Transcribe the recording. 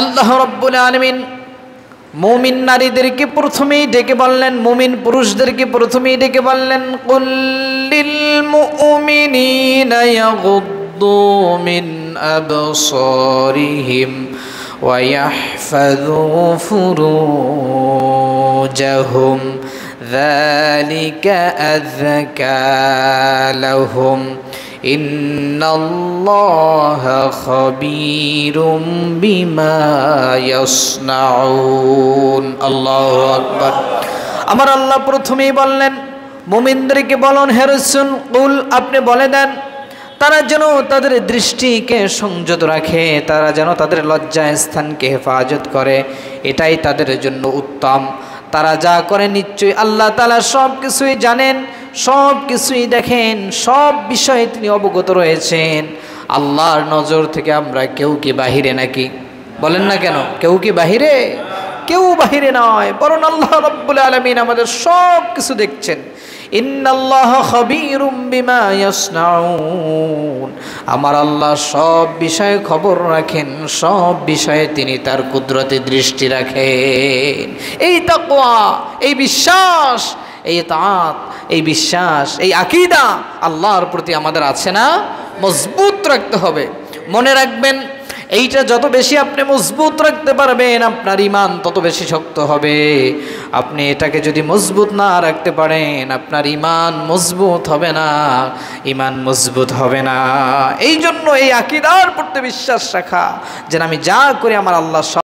আল্লাহ রাব্বুল আলামিন মুমিন নারীদেরকে প্রথমেই ডেকে বললেন, মুমিন পুরুষদেরকে প্রথমেই ডেকে বললেন, কুল লিল মুমিনিনা ইয়াগুদ্দু মিন আবসারিহিম ওয়া ইয়াহফাযু ফুরুজাহুম যালিকা আযকা লাহুম ইন্নাল্লাহা খাবীরুম বিমা ইয়াসনাউন। আল্লাহু আকবার। আমার আল্লাহ প্রথমেই বললেন মুমিনদেরকে বলুন, হে রাসূল কুল আপনি বলে দেন, তারা যেন তাদের দৃষ্টিকে সংযত রাখে, তারা যেন তাদের লজ্জা স্থানকে হেফাজত করে, এটাই তাদের জন্য উত্তম। তারা যা করে নিশ্চয়ই আল্লাহ তাআলা সব কিছুই জানেন, সব কিছুই দেখেন, সব বিষয়ে তিনি অবগত রয়েছেন। আল্লাহর নজর থেকে আমরা কেউ কি বাহিরে নাকি? বলেন না কেন, কেউ কি বাহিরে? কেউ বাহিরে নয়, বরং আল্লাহ রাব্বুল আলামিন আমাদের সব কিছু দেখছেন। ইন্নাল্লাহা খাবীরুম বিমা ইয়াসনাউন। আমার আল্লাহ সব বিষয়ে খবর রাখেন, সব বিষয়ে তিনি তার কুদরতি দৃষ্টি রাখেন। এই তাকওয়া, এই বিশ্বাস, এই তাআত, এই বিশ্বাস, এই আকীদা আল্লাহর প্রতি আমাদের আছে না? মজবুত রাখতে হবে। মনে রাখবেন, এইটা যত বেশি আপনি মজবুত রাখতে পারবেন আপনার ঈমান তত বেশি শক্ত হবে। আপনি এটাকে যদি মজবুত না রাখতে পারেন আপনার ঈমান মজবুত হবে না, ঈমান মজবুত হবে না। এই জন্য এই আকীদার প্রতি বিশ্বাস রাখা, যে আমি যা করি আমার আল্লাহ